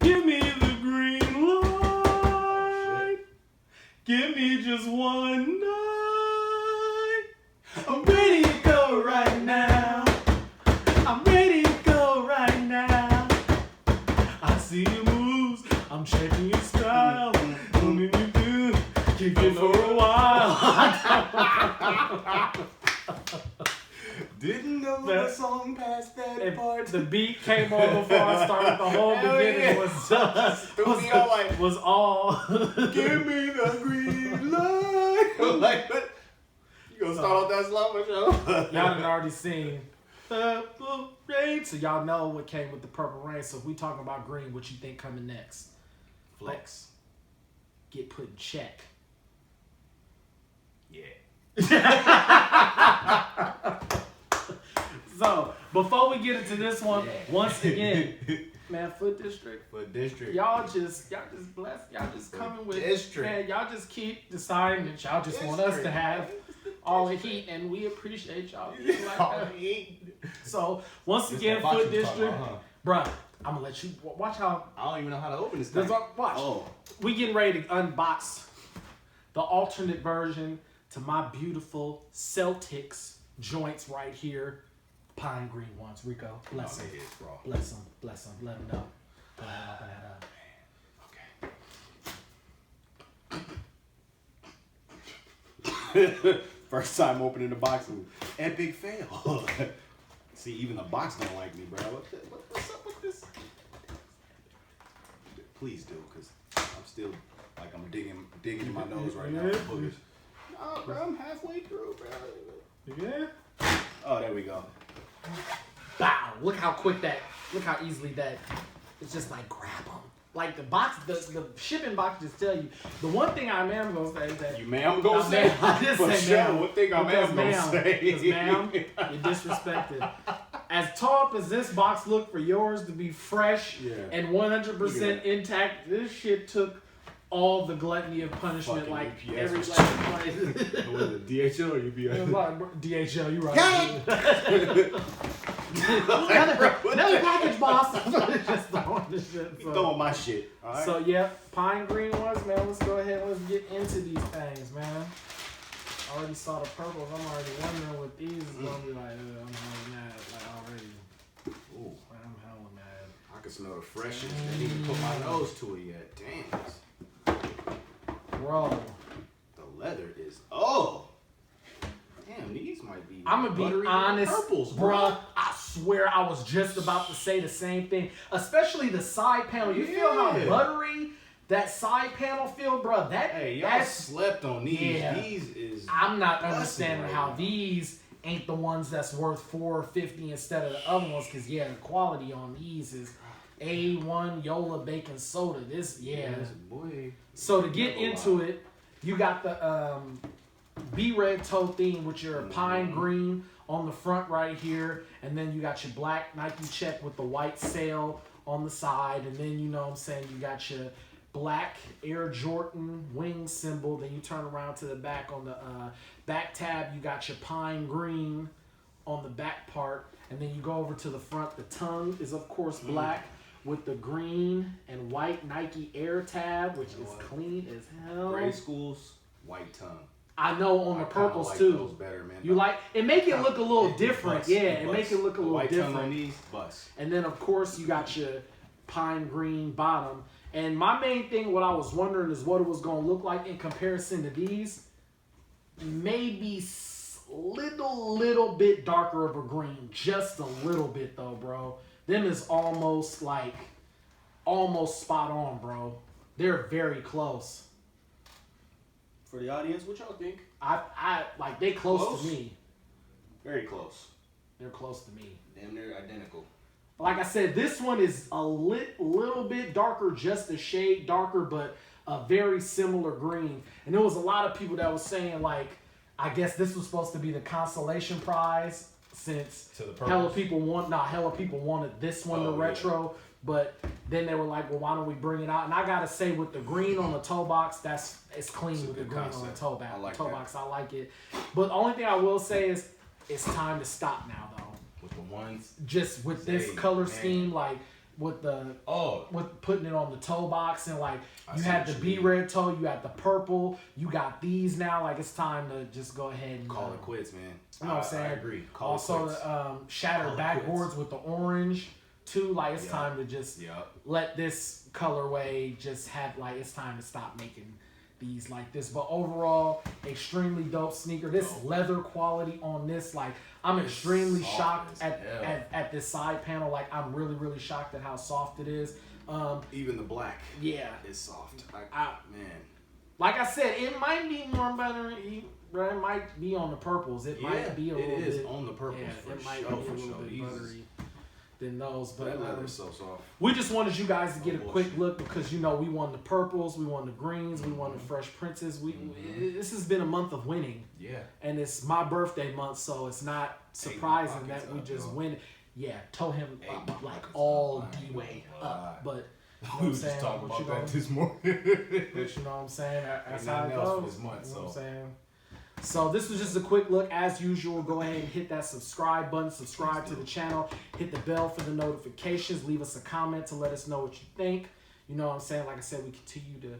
Give me the green light. Give me just one night. I'm ready to go right now. I'm ready to go right now. I see your moves. I'm checking your style. What did you do? Keep it for a while. Didn't know the song past that part. The beat came on before I started. The whole beginning was all. Give me the green light. Like, what? You gonna start off that slow show? Y'all done already seen Purple Rain, so y'all know what came with the Purple Rain. So if we talking about green, what you think coming next? Flex. Get put in check. Yeah. So before we get into this one, once again, man, Foot District, y'all just blessed. Y'all just coming with District. Man, y'all just keep deciding that y'all just want us to have all the heat, and we appreciate y'all being like that. So once again, Foot District, bruh, I'm gonna let you watch how. I don't even know how to open this thing. Watch. Oh. We getting ready to unbox the alternate version to my beautiful Celtics joints right here. Pine green ones. Rico, bless them. Bless them. Bless them. Let them know. Go ahead, open that up. Okay. First time opening the box and epic fail. See, even the box don't like me, bro. What's up with this? Please do, because I'm still, like, I'm digging in my nose right now. Boogers. No, bro, I'm halfway through, bro. Yeah. Oh, there we go. Bow! Look how easily that. It's just like grab them. Like the box, the shipping box just tell you. The one thing I am gonna say is that you ma'am gonna say. I just For say sure. ma'am. One thing I am gonna say. Because ma'am, you're disrespected. As tall as this box looked for yours to be fresh and 100% intact, this shit took all the gluttony of punishment. Fucking like UPS every was like was it DHL or UPS? DHL, you right. Another package, boss. Just throwing this shit. Throwing my shit. All right. So yeah, pine green ones, man. Let's go ahead and let's get into these things, man. I already saw the purples. I'm already wondering what these is gonna be like. I'm hella mad, like already. Ooh, I'm hella mad. I can smell the freshness. I didn't even put my nose to it yet. Damn. Bro, the leather is damn, these might be. I'm gonna be honest, purples, bro. I swear I was just about to say the same thing. Especially the side panel. You feel how buttery that side panel feel, bro? Y'all slept on these. Yeah. These is. I'm not understanding how these ain't the ones that's worth $4.50 instead of the other ones, because the quality on these is A1 Yola baking soda. Boy. So to get into it, you got the B-red toe theme with your pine green on the front right here, and then you got your black Nike check with the white sail on the side, and then you know what I'm saying, you got your black Air Jordan wing symbol. Then you turn around to the back on the back tab, you got your pine green on the back part, and then you go over to the front. The tongue is of course black with the green and white Nike Air tab, which is clean as hell. Gray schools, white tongue. I know on the purples like too. Those better, man. You like it? Make it look a little different. It make it look a little white different. Tongue on these, bust. And then of course you got your pine green bottom. And my main thing, what I was wondering is what it was gonna look like in comparison to these. Maybe little bit darker of a green, just a little bit though, bro. Them is almost spot on, bro. They're very close. For the audience, what y'all think? I like they close to me. Very close. They're close to me. Damn, they're identical. Like I said, this one is a little bit darker, just a shade darker, but a very similar green. And there was a lot of people that was saying, like, I guess this was supposed to be the consolation prize, since hella people wanted this one, the retro. But then they were like, well, why don't we bring it out? And I gotta say, with the green on the toe box, it's clean with the green on the toe box. I like it. But the only thing I will say is, it's time to stop now, though. With the ones, just with this color scheme, like with the Oh, with putting it on the toe box, and like I you see had what the you B mean. red toe, you had the purple, you got these now. Like it's time to just go ahead and call it quits, man. You know what I'm saying? I agree. Call also, it quits. shattered Call it backboards quits. with the orange too. Like it's Yep. time to just Yep. let this colorway just have like it's time to stop making these like this. But overall, extremely dope sneaker. This Dope. leather quality on this, like I'm It's extremely soft shocked as at, hell. at this side panel. Like I'm really shocked at how soft it is. Even the black Yeah. is soft. Man. Like I said, it might be more buttery. It might be on the purples. It might be a little bit. It is on the purples Yeah, for it might sure. be a little For bit sure. buttery than those. But That leather is so soft. we just wanted you guys to get a No quick bullshit. look because we won the purples, we won the greens, we won the Fresh Princes. This has been a month of winning, Yeah. and it's my birthday month, so it's not surprising that we just win. Yeah, tow him up like all the way up, but. You know what We I'm was just saying? talking What you about that gonna- this morning. But you know what I'm saying? That's Ain't how it nothing else for goes. this month, You know what I'm so. saying? So this was just a quick look. As usual, go ahead and hit that subscribe button. Subscribe to the channel. Hit the bell for the notifications. Leave us a comment to let us know what you think. You know what I'm saying? Like I said, we continue to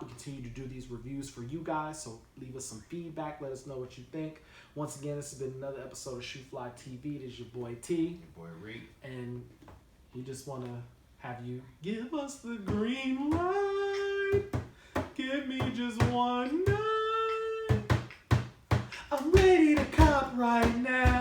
we continue to do these reviews for you guys. So leave us some feedback. Let us know what you think. Once again, this has been another episode of Shoeflytv. It is your boy T. Boy, Reed. And we just want to have you give us the green light. Give me just one night. I'm ready to cop right now.